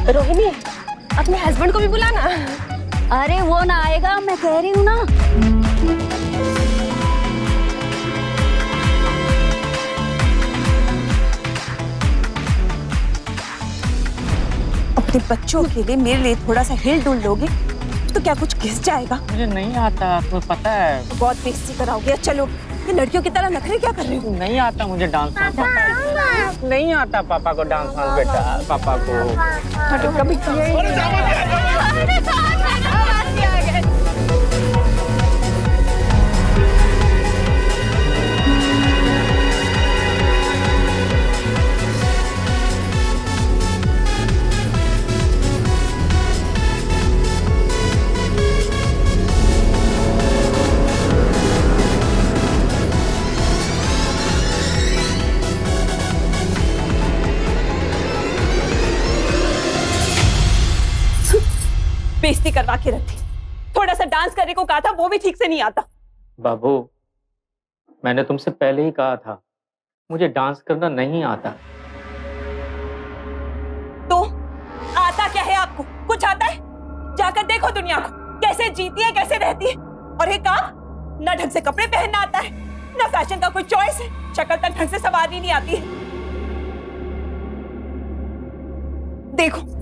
रोहिणी, अपने हस्बैंड को भी बुलाना। अरे वो ना आएगा, मैं कह रही हूँ ना। अपने बच्चों के लिए मेरे लिए थोड़ा सा हिल डुल लोगे तो क्या कुछ घिस जाएगा? मुझे नहीं आता, तुम्हें पता है। बहुत बेइज्जती कराओगे। चलो, ये लड़कियों की तरह नखरे क्या कर रहे हो? नहीं आता मुझे डांस वांस। नहीं आता पापा को डांस वांस बेटा, पापा को। कभी बेइज्जती करवा के रखी। थोड़ा सा डांस करने को कहा था, वो भी ठीक से नहीं आता। बाबू, मैंने तुमसे पहले ही कहा था मुझे डांस करना नहीं आता। तो आता क्या है आपको? कुछ आता है? जाकर देखो दुनिया को, कैसे जीती है, कैसे रहती है। और ये काम, ना ढंग से कपड़े पहनना आता है, ना फैशन का कोई चॉइस है, शक्ल तक ढंग से संवारनी नहीं आती है। देखो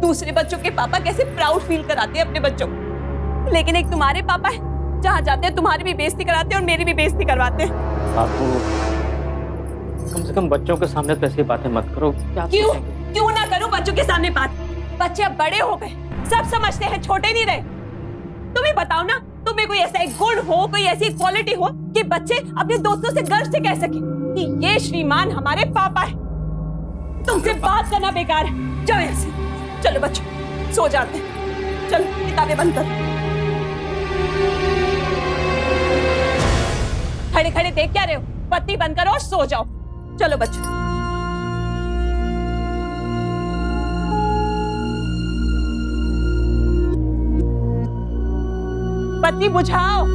दूसरे बच्चों के पापा कैसे प्राउड फील कराते हैं अपने बच्चों को, लेकिन एक तुम्हारे पापा है, जहां जाते हैं तुम्हारी भी बेइज्जती कराते हैं और मेरी भी बेइज्जती करवाते हैं। बाबू, कम से कम बच्चों के सामने तो ऐसी बातें मत करो। क्यों ना करूं बच्चों के सामने बात? बच्चे अब बड़े हो गए, सब समझते हैं, छोटे नहीं रहे। तुम्हें बताओ ना, तुम्हें कोई ऐसा एक गुण हो, कोई ऐसी क्वालिटी हो कि बच्चे अपने दोस्तों से गर्व से कह सके कि ये श्रीमान हमारे पापा है। तुमसे बात करना बेकार है, जाओ यहाँ से। चलो बच्चों, सो जाते हैं। चलो किताबें बंद करो। खड़े खड़े देख क्या रहे हो? बत्ती बंद करो और सो जाओ। चलो बच्चों। बत्ती बुझाओ।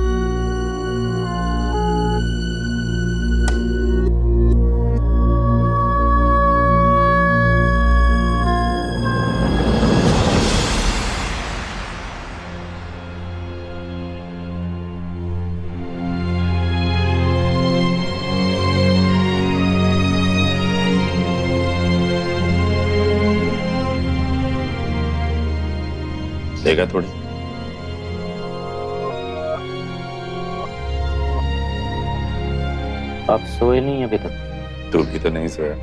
देगा थोड़ी। आप सोए नहीं अभी तक? तू भी तो नहीं सोया।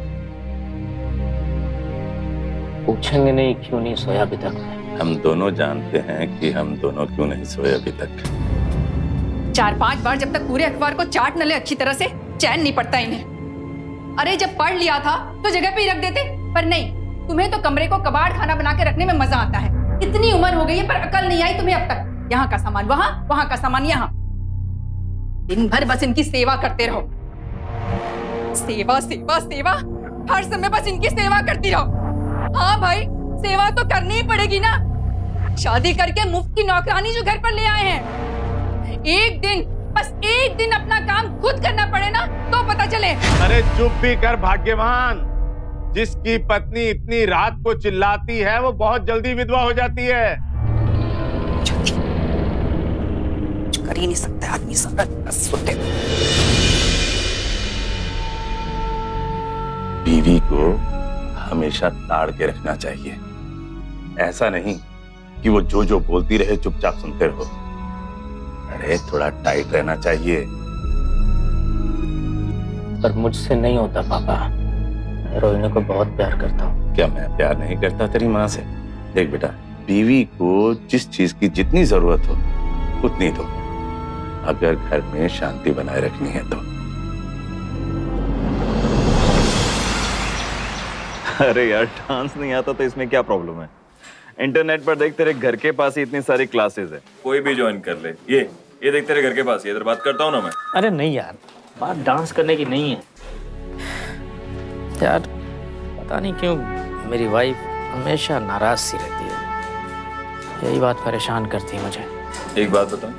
पूछेंगे नहीं क्यों नहीं सोया अभी तक? हम दोनों जानते हैं कि हम दोनों क्यों नहीं सोए अभी तक। 4-5 बार जब तक पूरे अखबार को चाट न ले अच्छी तरह से, चैन नहीं पड़ता इन्हें। अरे जब पढ़ लिया था तो जगह पे ही रख देते, पर नहीं, तुम्हें तो कमरे को कबाड़ खाना बना के रखने में मजा आता है। इतनी उम्र हो गई है पर अकल नहीं आई तुम्हें अब तक। यहाँ का सामान वहां, वहां का सामान यहाँ। दिन भर बस इनकी सेवा करते रहो। सेवा सेवा सेवा, हर समय बस इनकी सेवा करती रहो। हाँ भाई, सेवा तो करनी ही पड़ेगी ना। शादी करके मुफ्त की नौकरानी जो घर पर ले आए हैं, एक दिन, बस एक दिन अपना काम खुद करना पड़े ना तो पता चले। अरे चुप भी कर भाग्यवान। जिसकी पत्नी इतनी रात को चिल्लाती है वो बहुत जल्दी विधवा हो जाती है। कुछ कर ही नहीं सकता आदमी, सुनते। बीवी को हमेशा ताड़ के रखना चाहिए। ऐसा नहीं कि वो जो जो बोलती रहे चुपचाप सुनते रहो। अरे थोड़ा टाइट रहना चाहिए। पर मुझसे नहीं होता पापा, रोहिणी को बहुत प्यार करता हूँ। क्या मैं प्यार नहीं करता तेरी माँ से? देख बेटा, बीवी को जिस चीज की जितनी जरूरत हो उतनी दो, अगर घर में शांति बनाए रखनी है तो। अरे यार, डांस नहीं आता तो इसमें क्या प्रॉब्लम है? इंटरनेट पर देख, तेरे घर के पास ही इतनी सारी क्लासेस है, कोई भी ज्वाइन कर ले। ये देख तेरे घर के पास, ये इधर बात करता हूँ ना मैं। अरे नहीं यार, बात डांस करने की नहीं है यार। पता नहीं क्यों मेरी वाइफ हमेशा नाराज सी रहती है, यही बात परेशान करती है मुझे। एक बात बताऊं,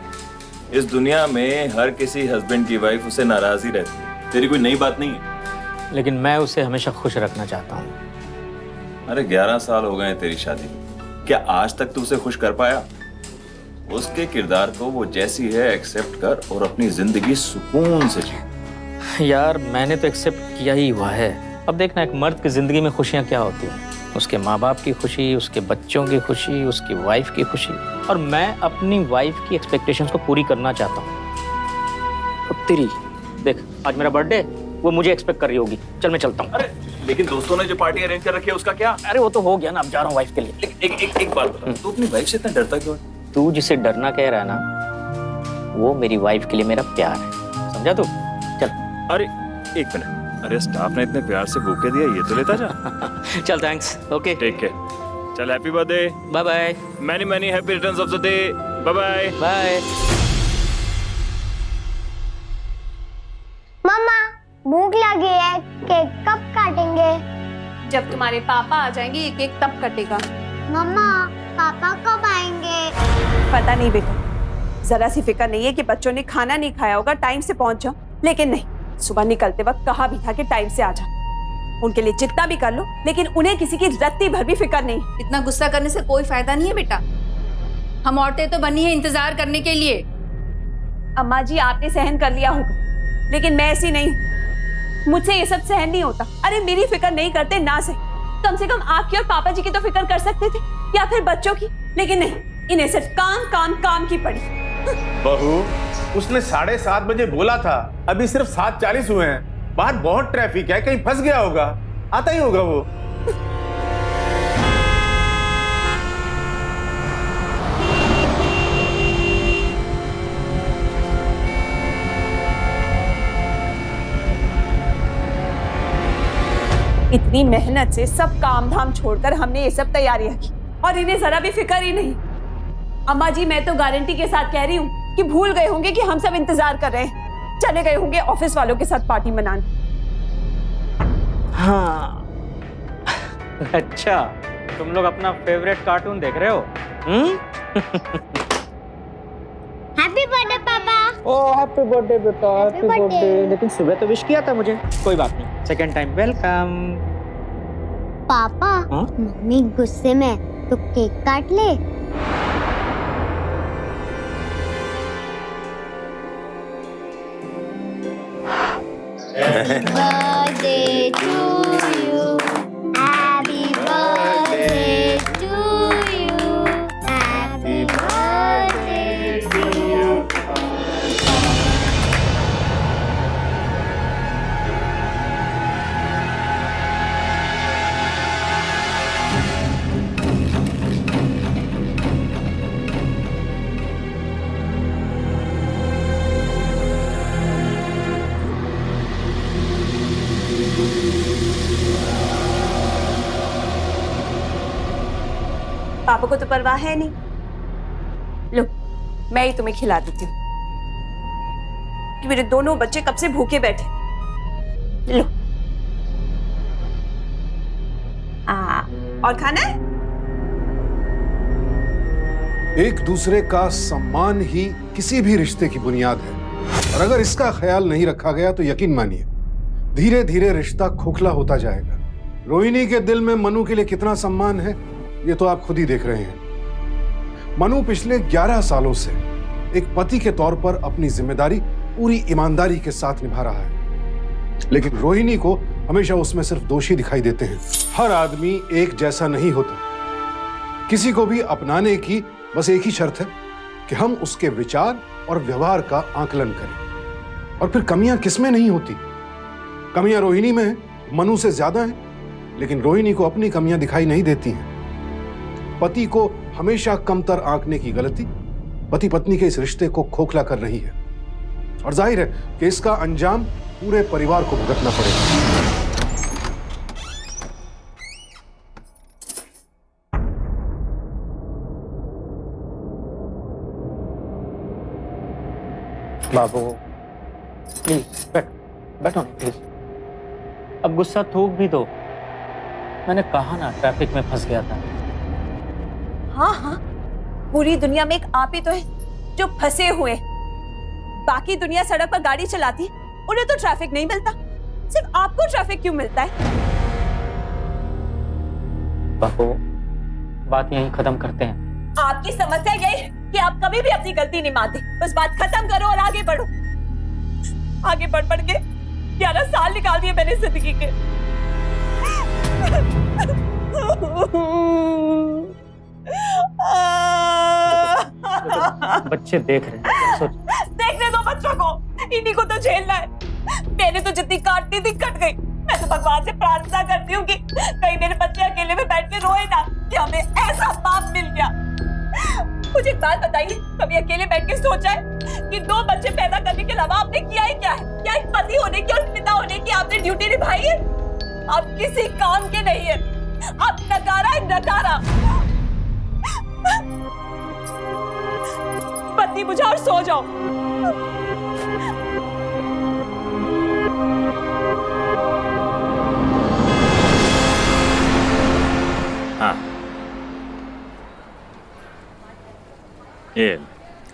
इस दुनिया में हर किसी हस्बैंड की वाइफ उसे नाराज ही रहती है, तेरी कोई नई बात नहीं है। लेकिन मैं उसे हमेशा खुश रखना चाहता हूँ। अरे 11 साल हो गए हैं तेरी शादी को, क्या आज तक तू उसे खुश कर पाया? उसके किरदार को वो जैसी है एक्सेप्ट कर और अपनी जिंदगी सुकून से जी। यार मैंने तो एक्सेप्ट किया ही हुआ है। अब देखना एक मर्द की जिंदगी में खुशियां क्या होती हैं, उसके माँ बाप की खुशी, उसके बच्चों की खुशी, उसकी वाइफ की खुशी, और मैं अपनी वाइफ की एक्सपेक्टेशंस को पूरी करना चाहता हूँ। तेरी देख, आज मेरा बर्थडे, वो मुझे एक्सपेक्ट कर रही होगी, चल मैं चलता हूँ। अरे लेकिन दोस्तों ने जो पार्टी अरेंज कर रखी है उसका क्या? अरे वो तो हो गया ना, अब जा रहा हूँ वाइफ के लिए। एक बात बता, तू अपनी वाइफ से इतना डरता क्यों है? तू जिसे डरना कह रहा है ना, वो मेरी वाइफ के लिए मेरा प्यार है, समझा तू? चल। अरे एक मिनट, अरे स्टाफ ने इतने प्यार से बुके दिया, ये तो लेता जा। चल थैंक्स, ओके टेक केयर। चल happy birthday, bye bye. Many many happy returns of the day, bye bye bye. मम्मा भूख लगी है, केक कब काटेंगे? जब तुम्हारे पापा आ जाएंगे ये केक तब कटेगा। मम्मा पापा कब आएंगे? पता नहीं बेटा, जरा सी फिक्र नहीं है कि बच्चों ने खाना नहीं खाया होगा, टाइम से पहुंच जाओ। लेकिन नहीं, सुबह निकलते वक्त कहा भी था कि टाइम से आ जाओ। उनके लिए जितना भी कर लो, लेकिन उन्हें किसी की रत्ती भर भी फिक्र नहीं। इतना गुस्सा करने से कोई फायदा नहीं है बेटा। हम औरतें तो बनी है इंतजार करने के लिए। अम्मा जी आपने सहन कर लिया होगा, लेकिन मैं ऐसी नहीं हूँ, मुझसे ये सब सहन नहीं होता। अरे मेरी फिक्र नहीं करते ना से कम आपकी और पापा जी की तो फिक्र कर सकते थे, या फिर बच्चों की, लेकिन नहीं, इन्हें सिर्फ काम काम काम की पड़ी। बहू, उसने 7:30 बजे बोला था, अभी सिर्फ 7:40 हुए हैं। बाहर बहुत ट्रैफिक है, कहीं फंस गया होगा, आता ही होगा वो। इतनी मेहनत से सब काम धाम छोड़कर हमने ये सब तैयारियां की, और इन्हें जरा भी फिक्र ही नहीं। अम्मा जी मैं तो गारंटी के साथ कह रही हूँ कि भूल गए होंगे कि हम सब इंतजार कर रहे हैं, चले गए होंगे ऑफिस वालों के साथ पार्टी मनाने। हाँ अच्छा, तुम लोग अपना फेवरेट कार्टून देख रहे हो? हैप्पी बर्थडे पापा। ओ हैप्पी बर्थडे बेटा, हैप्पी बर्थडे। लेकिन सुबह तो विश किया था मुझे। कोई बात नहीं, सेकंड टाइम वेलकम। पापा हाँ? मम्मी गुस्से में, तो केक काट ले। Birthday to you, happy birthday to you, happy birthday to you. पापा को तो परवाह है नहीं। लो मैं ही तुम्हें खिला देती हूँ, कि मेरे दोनों बच्चे कब से भूखे बैठे। लो और खाना है? एक दूसरे का सम्मान ही किसी भी रिश्ते की बुनियाद है, और अगर इसका ख्याल नहीं रखा गया तो यकीन मानिए धीरे धीरे रिश्ता खोखला होता जाएगा। रोहिणी के दिल में मनु के लिए कितना सम्मान है ये तो आप खुद ही देख रहे हैं। मनु पिछले 11 सालों से एक पति के तौर पर अपनी जिम्मेदारी पूरी ईमानदारी के साथ निभा रहा है, लेकिन रोहिणी को हमेशा उसमें सिर्फ दोषी दिखाई देते हैं। हर आदमी एक जैसा नहीं होता, किसी को भी अपनाने की बस एक ही शर्त है कि हम उसके विचार और व्यवहार का आकलन करें। और फिर कमियां किसमें नहीं होती? कमियां रोहिणी में है, मनु से ज्यादा है, लेकिन रोहिणी को अपनी कमियां दिखाई नहीं देती हैं। पति को हमेशा कमतर आंकने की गलती पति पत्नी के इस रिश्ते को खोखला कर रही है, और जाहिर है कि इसका अंजाम पूरे परिवार को भुगतना पड़ेगा। बाबू प्लीज बैठो प्लीज। अब गुस्सा थूक भी दो, मैंने कहा ना ट्रैफिक में फंस गया था। हाँ हाँ, पूरी दुनिया में एक आप ही तो है जो फंसे हुए। बाकी दुनिया सड़क पर गाड़ी चलाती, उन्हें तो ट्रैफिक नहीं मिलता, सिर्फ आपको ट्रैफिक क्यों मिलता है? बापू, बात यहीं खत्म करते हैं। आपकी समस्या यही है कि आप कभी भी अपनी गलती नहीं मानते। बस बात खत्म करो और आगे बढ़ो। आगे बढ़ बढ़ के 11 साल निकाल दिए मैंने जिंदगी के। बच्चे देख रहे हैं, सोच। देखने दो बच्चों को, इन्हीं को तो झेलना है। मैंने तो जितनी काटनी थी कट गई। मैं तो भगवान से प्रार्थना करती हूँ कि कहीं मेरे बच्चे अकेले में बैठ के रोए ना कि हमें ऐसा बाप मिल गया। मुझे एक बात बताइए, कभी अकेले बैठ के सोचा है कि 2 बच्चे पैदा करने के अलावा आपने किया ही क्या है? क्या एक पति होने की और पिता होने की आपने ड्यूटी निभाई है? आप किसी काम के नहीं है, आप नकारा है, नकारा। पत्नी बुझाओ और सो जाओ। हाँ, ये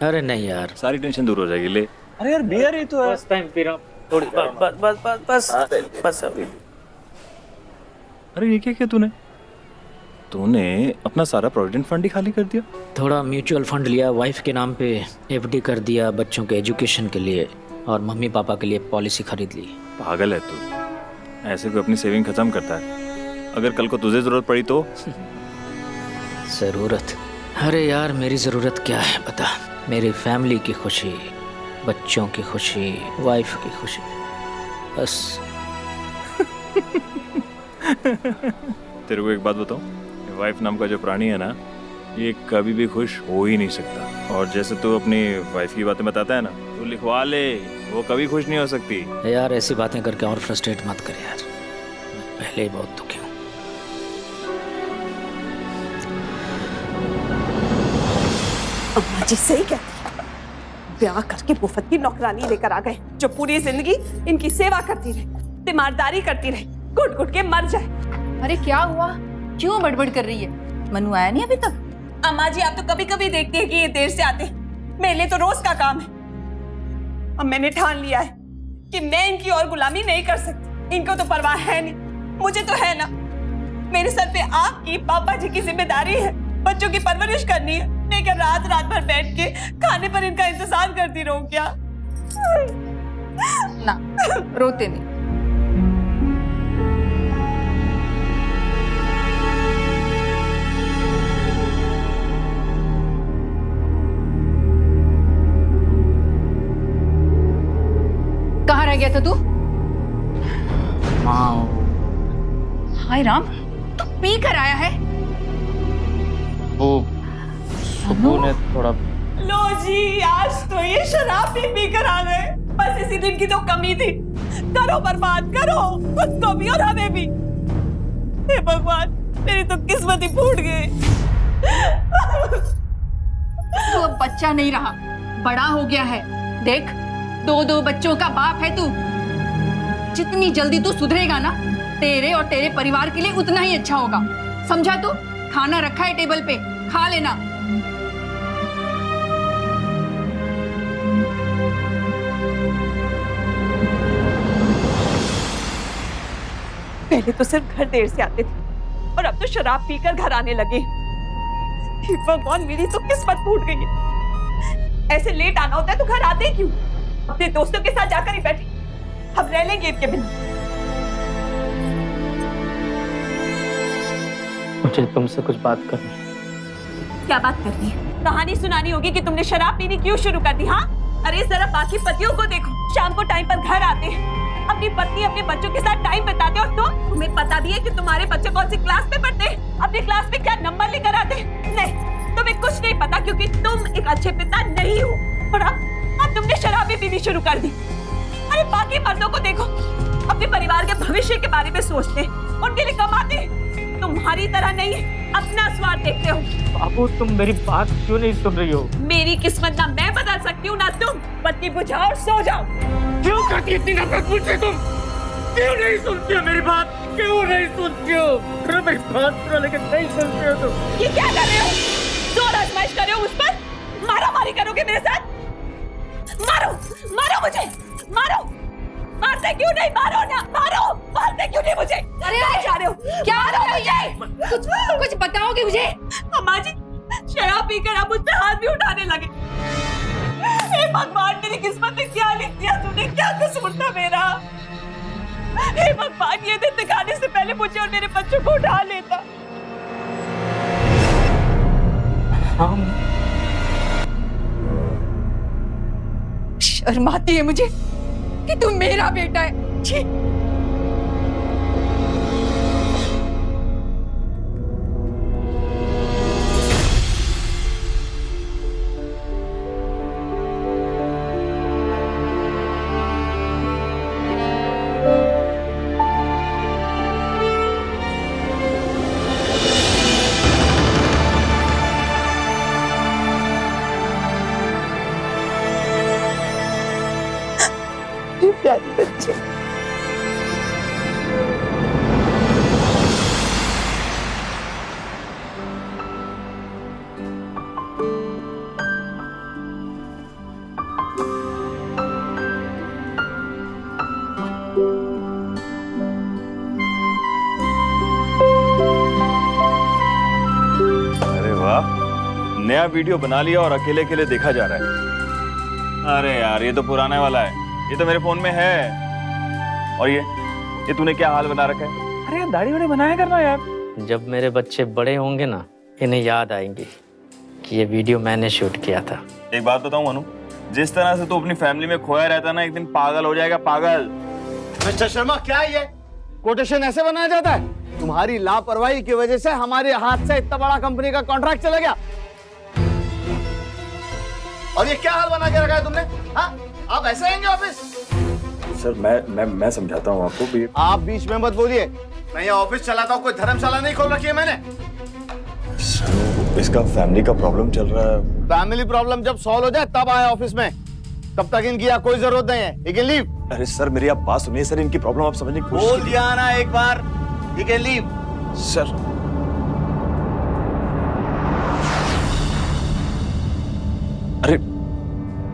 अरे नहीं यार, सारी टेंशन दूर हो जाएगी। ले, अरे यार बियर ही तो है। फर्स्ट टाइम पी रहा हूँ, थोड़ी बस अभी। अरे ये क्या किया तूने अपना सारा प्रोविडेंट फंड ही खाली कर दिया। थोड़ा म्यूचुअल फंड लिया, वाइफ के नाम पे एफडी कर दिया बच्चों के एजुकेशन के लिए, और मम्मी पापा के लिए पॉलिसी खरीद ली। पागल है तू, ऐसे कोई अपनी सेविंग खत्म करता है? अगर कल को तुझे जरूरत पड़ी तो? जरूरत? अरे यार, मेरी जरूरत क्या है पता? मेरी फैमिली की खुशी, बच्चों की खुशी, वाइफ की खुशी, बस। तेरे को एक बात बताऊं, वाइफ नाम का जो प्राणी है ना, ये कभी भी खुश हो ही नहीं सकता। और जैसे तू अपनी वाइफ की बातें बताता है ना, तू लिखवा ले, वो कभी खुश नहीं हो सकती। यार ऐसी बातें करके और फ्रस्ट्रेट मत कर यार, मैं पहले ही बहुत दुखी हूँ। अम्मा जी सही कहती है, ब्याह करके मुफ्त की नौकरानी लेकर आ गए जो पूरी जिंदगी इनकी सेवा करती रहे, तीमारदारी करती रहे, घुट घुट के मर जाए। अरे क्या हुआ, क्यों बड़बड़ कर रही है? मनु आया नहीं अभी तक? अम्मा जी आप तो कभी कभी देखती है कि ये देर से आते, मेरे लिए तो रोज का काम है। अब मैंने ठान लिया है कि मैं इनकी और गुलामी नहीं कर सकती। इनको तो परवाह है नहीं, मुझे तो है ना। मेरे सर पे आपकी पापा जी की जिम्मेदारी है, बच्चों की परवरिश करनी है। मैं क्या रात रात भर बैठ के खाने पर इनका इंतजार करती रहूं क्या? ना, रोते नहीं। कहाँ रह गया था तू? हाय राम, तू पी कर आया है? वो सुबह ने थोड़ा। लो जी, आज तो ये शराब भी पी कर आ गए। बस इसी दिन की तो कमी थी। करो बर्बाद, करो खुद को भी और हमें भी। हे भगवान, मेरी तो किस्मत ही फूट गई। तू अब बच्चा नहीं रहा, बड़ा हो गया है। देख, 2 बच्चों का बाप है तू। जितनी जल्दी तू सुधरेगा ना, तेरे और तेरे परिवार के लिए उतना ही अच्छा होगा। समझा तू? खाना रखा है टेबल पे, खा लेना। पहले तो सिर्फ घर देर से आते थे और अब तो शराब पीकर घर आने लगे। हे भगवान, मेरी तो किस्मत फूट गई है। ऐसे लेट आना होता है तो घर आते क्यों? अपने दोस्तों के साथ जाकर ही बैठे, हम रह लेंगे इनके बिना। मुझे तुमसे कुछ बात करनी है। क्या बात करनी है? कहानी सुनानी होगी कि तुमने शराब पीनी क्यों शुरू कर दी? हाँ, अरे जरा बाकी पतियों को देखो, शाम को टाइम पर घर आते हैं, अपनी पत्नी अपने बच्चों के साथ टाइम बिताते, और तुम्हें पता भी है कि तुम्हारे बच्चे कौन सी क्लास में पढ़ते हैं, अपने क्लास में क्या नंबर लेकर आते हैं। नहीं, तुम्हें कुछ नहीं पता क्योंकि तुम एक अच्छे पिता नहीं हो। और अब तुमने शराब भी पीनी शुरू कर दी। अरे बाकी मर्दों को देखो, अपने परिवार के भविष्य के बारे में सोचते हैं, उनके लिए कमाते हैं। तुम्हारी तरह नहीं है, अपना स्वार्थ देखते हो। बाबू, तुम मेरी बात क्यों नहीं सुन रही हो? मेरी किस्मत ना मैं बदल सकती हूँ ना तुम। बत्ती बुझाओ और सो जाओ। क्यों करती इतनी नफरत मुझसे तुम? क्यों नहीं सुनती हो मेरी बात? क्यों नहीं सुनती हो? मेरी बात सुनो, लेकिन नहीं सुनती हो तुम। ये क्या कर रहे हो? जोर आजमाइश कर रहे हो मुझ पर? मारा मारी करोगे मेरे साथ? मारो, मारो मुझे, मारो, मारो। मारते क्यों नहीं? मारो ना, मारो, मारते क्यों नहीं मुझे? अरे कहाँ जा रहे हो? क्या मारो हो मुझे। कुछ बताओगे मुझे? अम्मा जी शराब पीकर आप मुझ पे हाथ भी उठाने लगे। हे भगवान, मेरी किस्मत में क्या लिख दिया तूने? क्या कसूर था मेरा? हे भगवान, ये दिन दिखाने से पहले मुझे और मेरे बच्चों को उठा लेता। शर्म आती है मुझे कि तू मेरा बेटा है। छी। प्यारे बच्चे, अरे वाह, नया वीडियो बना लिया और अकेले अकेले देखा जा रहा है। अरे यार, ये तो पुराने वाला है, ये तो मेरे फोन में है। और ये तूने क्या हाल बना रखा है? अरे यार, दाढ़ी वाड़ी बनाया करना यार। जब मेरे बच्चे बड़े होंगे ना, इन्हें याद आएंगे कि ये वीडियो मैंने शूट किया था। एक बात बताऊं मनु, जिस तरह से तू अपनी फैमिली में खोया रहता ना, एक दिन पागल हो जाएगा, पागल। मिस्टर शर्मा, क्या ये कोटेशन ऐसे बनाया जाता है? तुम्हारी लापरवाही की वजह से हमारे हाथ से इतना बड़ा कंपनी का कॉन्ट्रैक्ट चला गया। और ये क्या हाल बना के रखा है तुमने? हाँ, आप ऐसे आएंगे ऑफिस? सर मैं समझाता हूँ आपको भी। आप बीच में मत बोलिए। मैं ये ऑफिस चलाता हूँ, कोई धर्मशाला नहीं खोल रखी है मैंने। सर, इसका फैमिली का प्रॉब्लम चल रहा है। फैमिली प्रॉब्लम जब सॉल्व हो जाए तब आए ऑफिस में, तब तक इनकी यहाँ कोई जरूरत नहीं है। You can leave. अरे सर, मेरी आप बात सुनिए सर, इनकी प्रॉब्लम आप समझने की कोशिश बोल दिया ना एक बार, यू कैन लीव। सर, अरे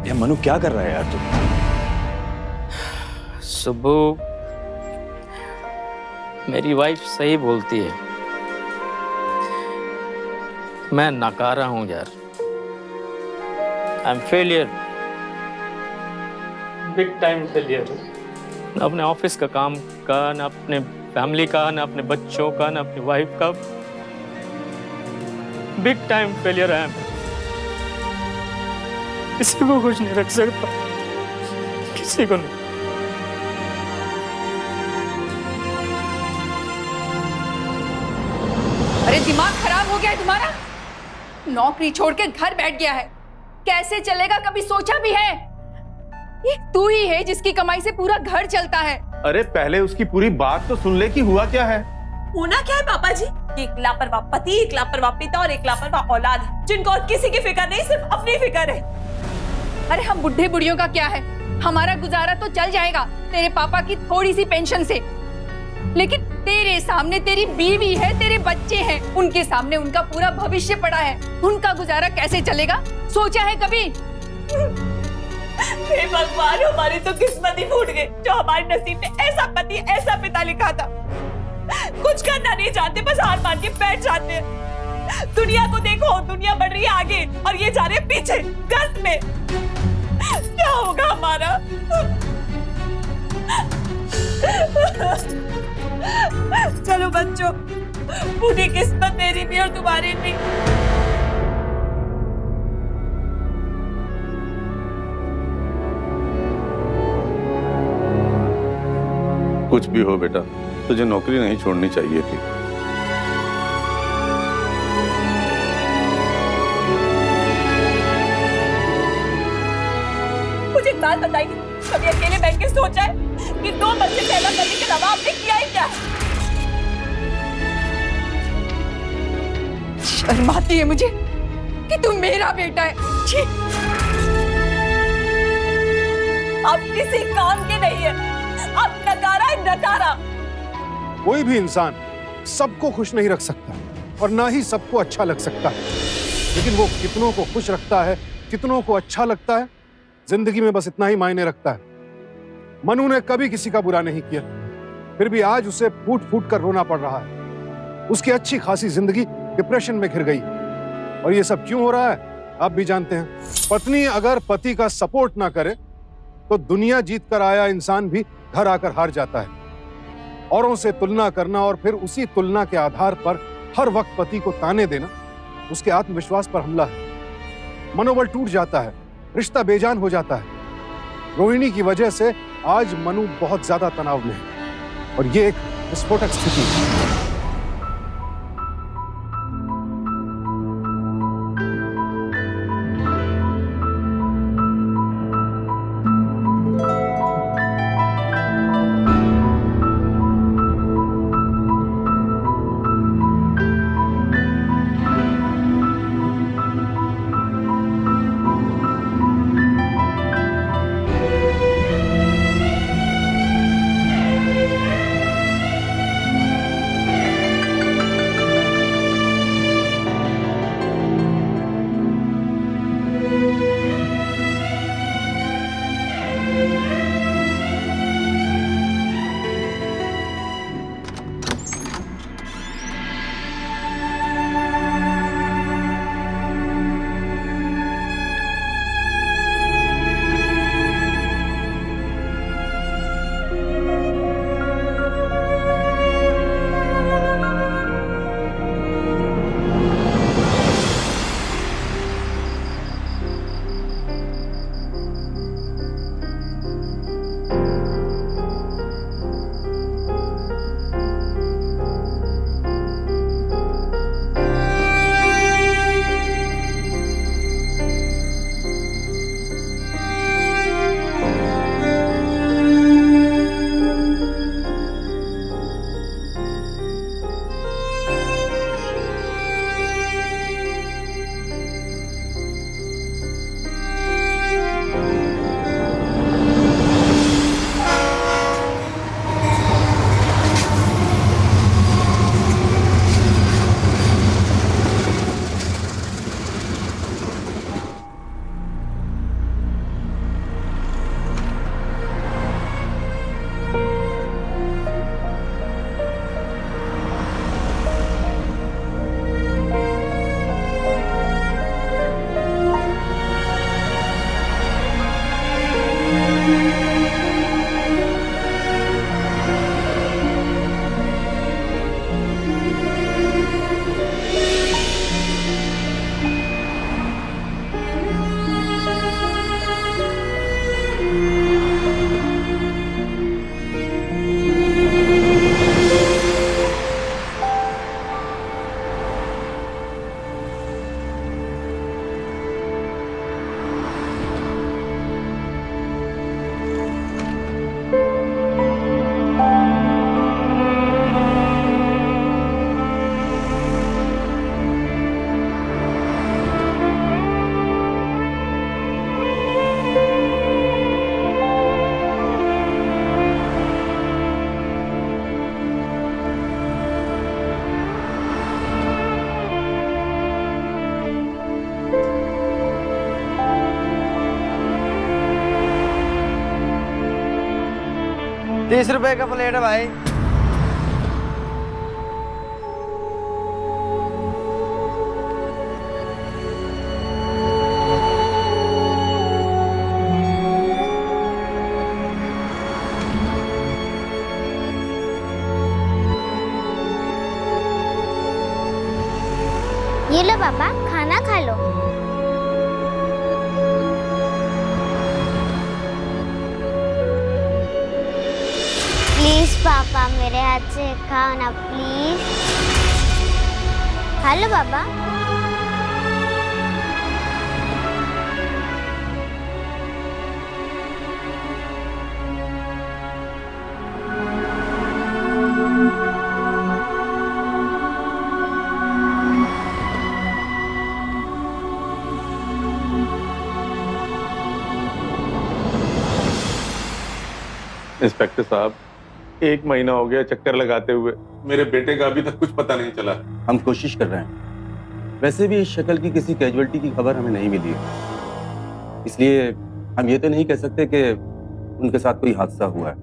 ये मनु क्या कर रहा है यार तू? सुब्बू, मेरी वाइफ सही बोलती है, मैं नाकारा हूं यार। I am failure, big time failure. न अपने ऑफिस का काम का, न अपने फैमिली का, न अपने बच्चों का, न अपनी वाइफ का। बिग टाइम फेलियर है। किसी को खुश नहीं रख सकता, किसी को नहीं। अरे दिमाग खराब हो गया है तुम्हारा? नौकरी छोड़ के घर बैठ गया है, कैसे चलेगा? कभी सोचा भी है? ये तू ही है जिसकी कमाई से पूरा घर चलता है। अरे पहले उसकी पूरी बात तो सुन ले कि हुआ क्या है। होना क्या है पापा जी? एक लापरवाह पति, एक लापरवाह पिता और एक लापरवाह औलाद है, जिनको और किसी की फिक्र नहीं, सिर्फ अपनी फिक्र है। अरे हम बुढ़े बुढ़ियों का क्या है, हमारा गुजारा तो चल जाएगा तेरे पापा की थोड़ी सी पेंशन से, लेकिन तेरे सामने तेरी बीवी है, तेरे बच्चे हैं, उनके सामने उनका पूरा भविष्य पड़ा है। उनका गुजारा कैसे चलेगा, सोचा है कभी? हे भगवान, हमारी तो किस्मत ही फूट गई, जो हमारे नसीब में ऐसा पति, ऐसा पिता लिखा था। कुछ करना नहीं चाहते, बस हार मान के बैठ जाते हैं। दुनिया को देखो, दुनिया बढ़ रही है आगे और ये जा रहे हैं पीछे, गर्त में। क्या होगा हमारा? चलो बच्चों, पूरी किस्मत मेरी भी और तुम्हारी भी। कुछ भी हो बेटा, तुझे नौकरी नहीं छोड़नी चाहिए थी। मुझे एक बात बताइए, कभी अकेले बैठ के सोचा है कि 2 बच्चे पैदा करने के अलावा आपने किया ही क्या है? शर्म आती है मुझे कि तू मेरा बेटा है। छी। आप किसी काम के नहीं है, आप नकारा है, नकारा। कोई भी इंसान सबको खुश नहीं रख सकता और ना ही सबको अच्छा लग सकता है, लेकिन वो कितनों को खुश रखता है, कितनों को अच्छा लगता है, जिंदगी में बस इतना ही मायने रखता है। मनु ने कभी किसी का बुरा नहीं किया, फिर भी आज उसे फूट फूट कर रोना पड़ रहा है। उसकी अच्छी खासी जिंदगी डिप्रेशन में घिर गई, और ये सब क्यों हो रहा है आप भी जानते हैं। पत्नी अगर पति का सपोर्ट ना करे तो दुनिया जीत कर आया इंसान भी घर आकर हार जाता है। औरों से तुलना करना और फिर उसी तुलना के आधार पर हर वक्त पति को ताने देना उसके आत्मविश्वास पर हमला है। मनोबल टूट जाता है, रिश्ता बेजान हो जाता है। रोहिणी की वजह से आज मनु बहुत ज्यादा तनाव में है, और ये एक विस्फोटक स्थिति है। ₹30 का प्लेट है भाई। ये लो पापा, खाना खा लो। प्लीज पापा, मेरे हाथ से खाओ ना प्लीज। खा लो पापा। इंस्पेक्टर साहब, 1 महीना हो गया चक्कर लगाते हुए, मेरे बेटे का अभी तक कुछ पता नहीं चला। हम कोशिश कर रहे हैं। वैसे भी इस शक्ल की किसी कैजुअलिटी की खबर हमें नहीं मिली है, इसलिए हम ये तो नहीं कह सकते कि उनके साथ कोई हादसा हुआ है।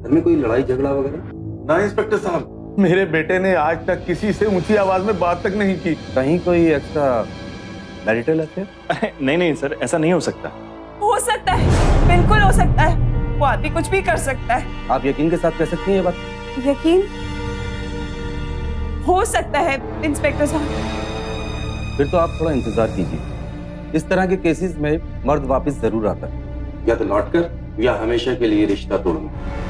घर में कोई लड़ाई झगड़ा वगैरह? ना इंस्पेक्टर साहब, मेरे बेटे ने आज तक किसी से ऊंची आवाज में बात तक नहीं की। कहीं कोई एक्स्ट्रा मैरिटल अफेयर? नहीं नहीं सर, ऐसा नहीं हो सकता। हो सकता है, बिल्कुल हो सकता है। वो आदमी कुछ भी कर सकता है। आप यकीन के साथ कह सकती हैं ये बात? यकीन हो सकता है इंस्पेक्टर साहब। फिर तो आप थोड़ा इंतजार कीजिए। इस तरह के केसेस में मर्द वापस जरूर आता है, या तो लौटकर या हमेशा के लिए रिश्ता तोड़ना।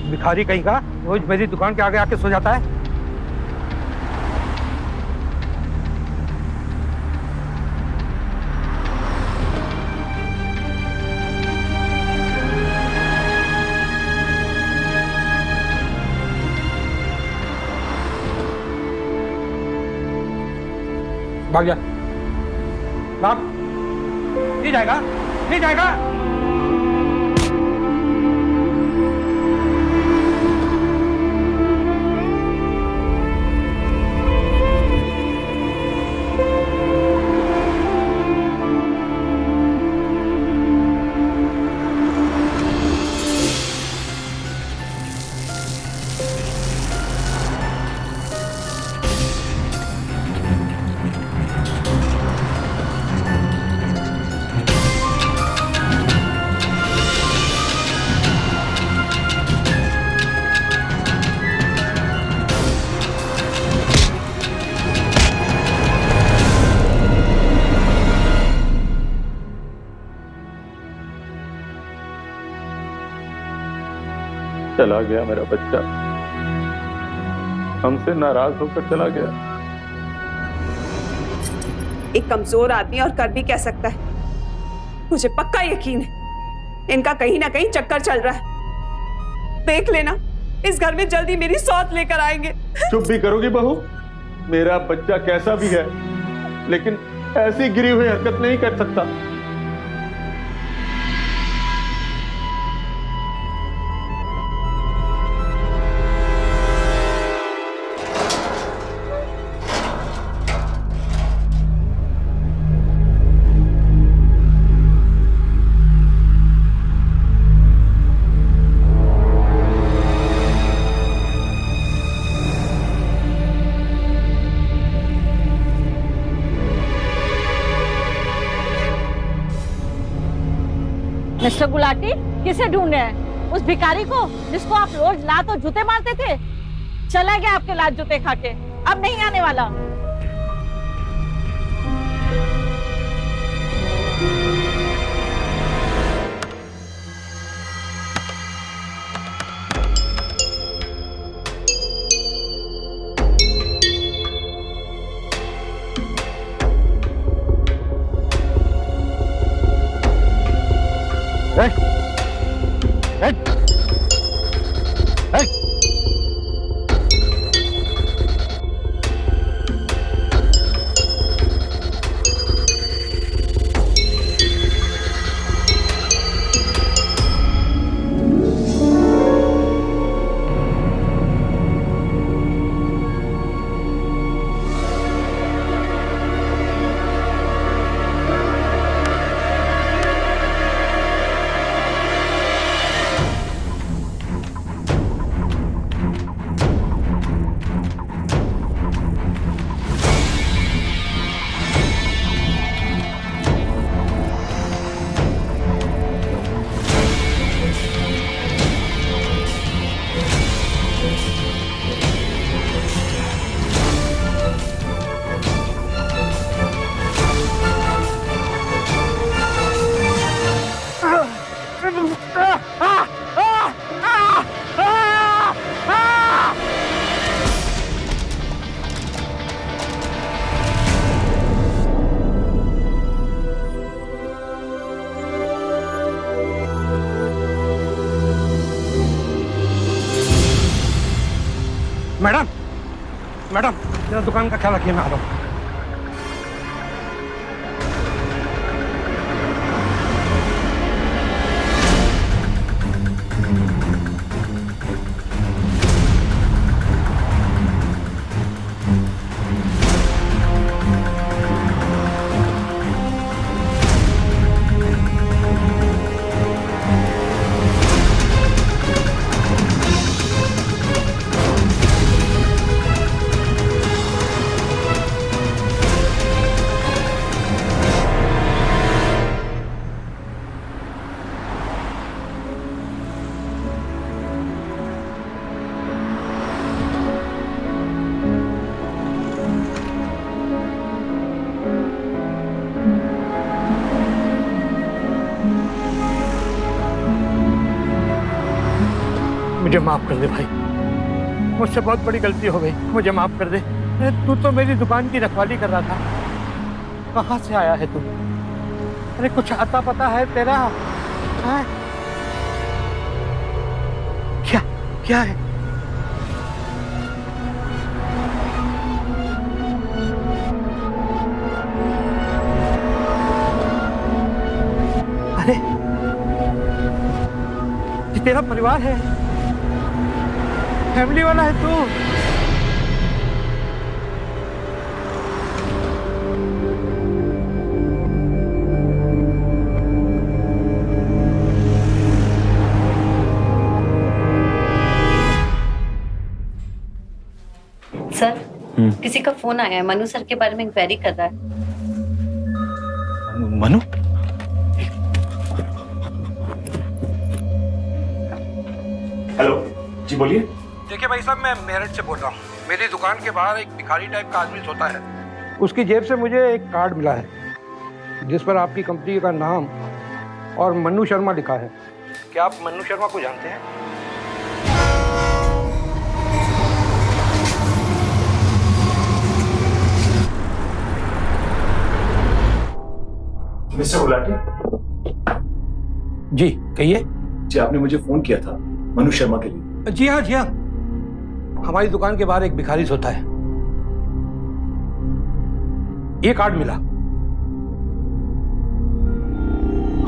भिखारी कहीं का रोज मेरी दुकान के आगे आके सो जाता है। भाग जा, भाग। नहीं जाएगा, नहीं जाएगा। चला गया मेरा बच्चा, हमसे नाराज होकर चला गया। एक कमजोर आदमी और कर भी कह सकता है। मुझे पक्का यकीन है इनका कहीं ना कहीं चक्कर चल रहा है। देख लेना, इस घर में जल्दी मेरी सौत लेकर आएंगे। चुप भी करोगी बहू? मेरा बच्चा कैसा भी है, लेकिन ऐसी गिरी हुई हरकत नहीं कर सकता। मिस्टर गुलाटी, किसे ढूंढ रहे हैं? उस भिखारी को जिसको आप रोज लात और जूते मारते थे? चला गया आपके लात जूते खा के, अब नहीं आने वाला। जरा दुकान का ख्याल रखिए, मैं आ रहा हूँ। मुझे माफ कर दे भाई, मुझसे बहुत बड़ी गलती हो गई, मुझे माफ कर दे। अरे तू तो मेरी दुकान की रखवाली कर रहा था, कहाँ से आया है तू? अरे कुछ आता पता है तेरा? हाँ? क्या क्या है? अरे ये तेरा परिवार है, फैमिली वाला है तू। सर, किसी का फोन आया है, मनु सर के बारे में इंक्वायरी कर रहा है। मनु? हेलो जी, बोलिए। देखिए भाई साहब, मैं मेरठ से बोल रहा हूँ। मेरी दुकान के बाहर एक भिखारी टाइप का आदमी सोता है, उसकी जेब से मुझे एक कार्ड मिला है जिस पर आपकी कंपनी का नाम और मनु शर्मा लिखा है। क्या आप मनु शर्मा को जानते हैं? मिस्टर गुलाटी जी कहिए। जी, आपने मुझे फोन किया था मनु शर्मा के लिए। जी हाँ जी हाँ, हमारी दुकान के बाहर एक भिखारी सोता है, ये कार्ड मिला।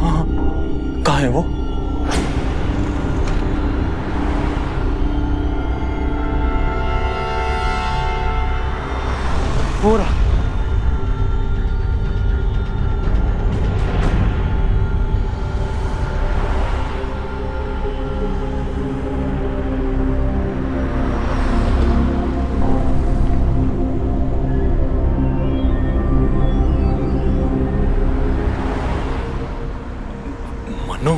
हाँ, कहाँ है वो? हो रहा। मनु,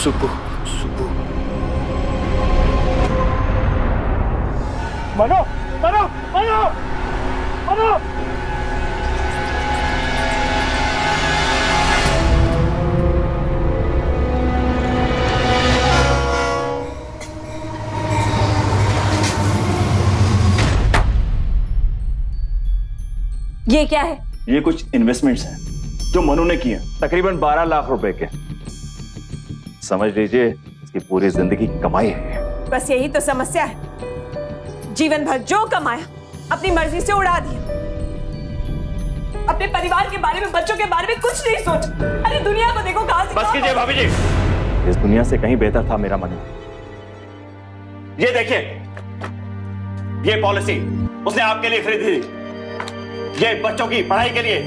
सुबु, सुबु। मनो मनो मनो मनो। ये क्या है? ये कुछ इन्वेस्टमेंट्स हैं जो मनु ने किए, तकरीबन 12 लाख रुपए के। समझ लीजिए इसकी पूरी जिंदगी की कमाई है। बस यही तो समस्या है, जीवन भर जो कमाया अपनी मर्जी से उड़ा दिया, अपने परिवार के बारे में, बच्चों के बारे में कुछ नहीं सोचा। अरे दुनिया को देखो कहां से। बस कीजिए भाभी जी, इस दुनिया से कहीं बेहतर था मेरा मनु। ये देखिए, ये पॉलिसी उसने आपके लिए खरीदी थी, ये बच्चों की पढ़ाई के लिए,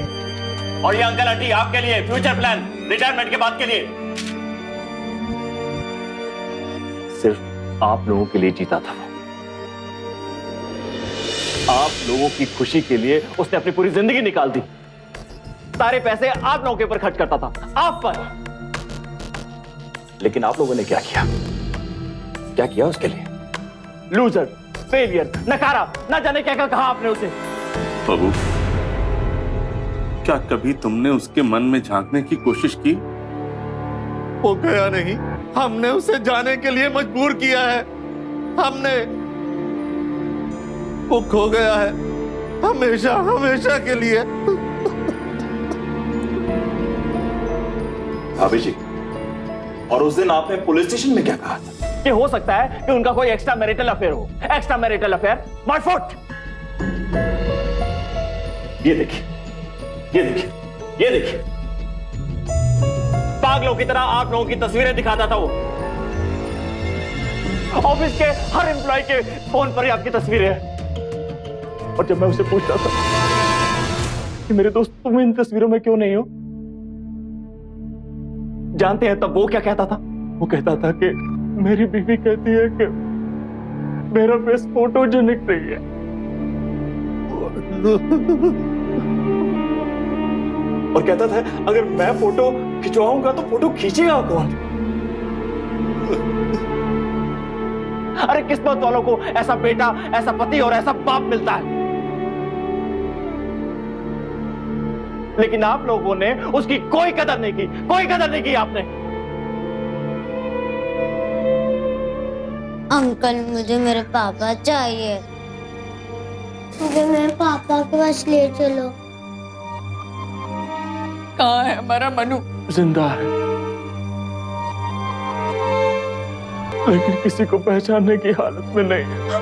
और ये अंकल आंटी आपके लिए फ्यूचर प्लान, रिटायरमेंट के बाद के लिए। सिर्फ आप लोगों के लिए जीता था। आप लोगों की खुशी के लिए उसने अपनी पूरी जिंदगी निकाल दी। सारे पैसे आप लोगों के ऊपर खर्च करता था, आप पर। लेकिन आप लोगों ने क्या किया? क्या किया उसके लिए? लूजर, फेलियर, नकारा, ना जाने क्या क्या कहा आपने उसे। बाबू, क्या कभी तुमने उसके मन में झांकने की कोशिश की? वो गया नहीं, हमने उसे जाने के लिए मजबूर किया है। हमने, वो खो गया है हमेशा हमेशा के लिए। भाभी जी, और उस दिन आपने पुलिस स्टेशन में क्या कहा था? कि हो सकता है कि उनका कोई एक्स्ट्रा मैरिटल अफेयर हो। Extra marital affair, my foot. ये देखिए, ये देखिए, ये देखिए, पागलों की तरह आप लोगों की तस्वीरें दिखाता था वो। ऑफिस के हर एम्प्लॉय के फोन पर ही आपकी तस्वीरें हैं। और जब मैं उसे पूछता था कि मेरे दोस्त तुम इन तस्वीरों में क्यों नहीं हो, जानते हैं तब वो क्या कहता था? वो कहता था कि मेरी बीवी कहती है कि मेरा फेस फोटोजेनिक नहीं है। और कहता था अगर मैं फोटो खिंचवाऊंगा तो फोटो खींचेगा कौन? अरे किस्मत वालों को ऐसा बेटा, ऐसा पति और ऐसा बाप मिलता है, लेकिन आप लोगों ने उसकी कोई कदर नहीं की, कोई कदर नहीं की आपने। अंकल मुझे मेरे पापा चाहिए, मुझे मेरे पापा के पास ले चलो। कहाँ है हमारा मनु? जिंदा है, लेकिन किसी को पहचानने की हालत में नहीं है।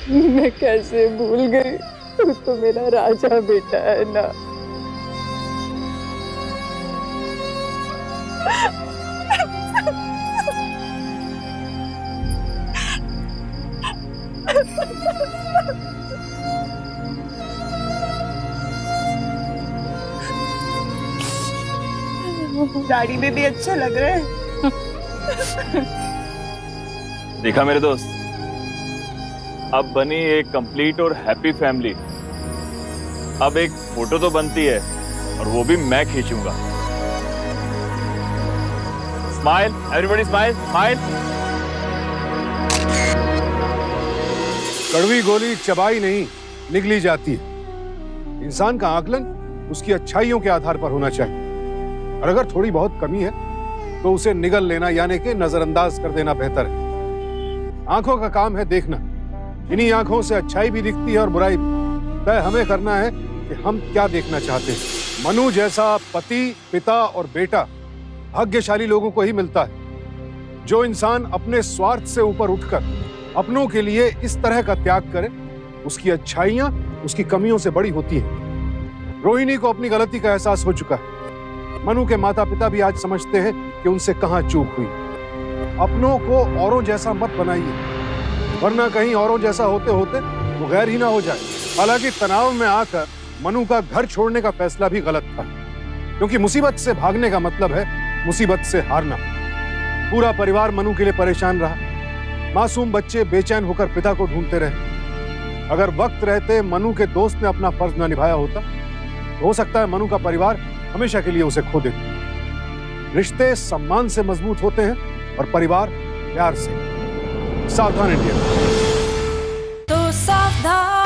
मैं कैसे भूल गई, तू तो मेरा राजा बेटा है ना। दाढ़ी में भी अच्छा लग रहा है। देखा मेरे दोस्त, अब बनी एक कंप्लीट और हैप्पी फैमिली। अब एक फोटो तो बनती है और वो भी मैं खींचूंगा। Smile everybody, smile smile. कड़वी गोली चबाई नहीं निगली जाती है। इंसान का आकलन उसकी अच्छाइयों के आधार पर होना चाहिए, और अगर थोड़ी बहुत कमी है तो उसे निगल लेना यानी कि नजरअंदाज कर देना बेहतर है। आंखों का काम है देखना, इन्हीं आंखों से अच्छाई भी दिखती है और बुराई भी। तय हमें करना है कि हम क्या देखना चाहते हैं। मनु जैसा पति, पिता और बेटा भाग्यशाली लोगों को ही मिलता है। जो इंसान अपने स्वार्थ से ऊपर उठकर अपनों के लिए इस तरह का त्याग करे, उसकी अच्छाइयां उसकी कमियों से बड़ी होती हैं। रोहिणी को अपनी गलती का एहसास हो चुका है। मनु के माता पिता भी आज समझते हैं कि उनसे कहां चूक हुई। अपनों को औरों जैसा मत बनाइए, वरना कहीं औरों जैसा होते होते वो गैर ही ना हो जाए। हालांकि तनाव में आकर मनु का घर छोड़ने का फैसला भी गलत था, क्योंकि मुसीबत से भागने का मतलब है मुसीबत से हारना। पूरा परिवार मनु के लिए परेशान रहा। मासूम बच्चे बेचैन होकर पिता को ढूंढते रहे। अगर वक्त रहते मनु के दोस्त ने अपना फर्ज न निभाया होता तो हो सकता है मनु का परिवार हमेशा के लिए उसे खो देता। रिश्ते सम्मान से मजबूत होते हैं और परिवार प्यार से। सावधान इंडिया। तो सावधान।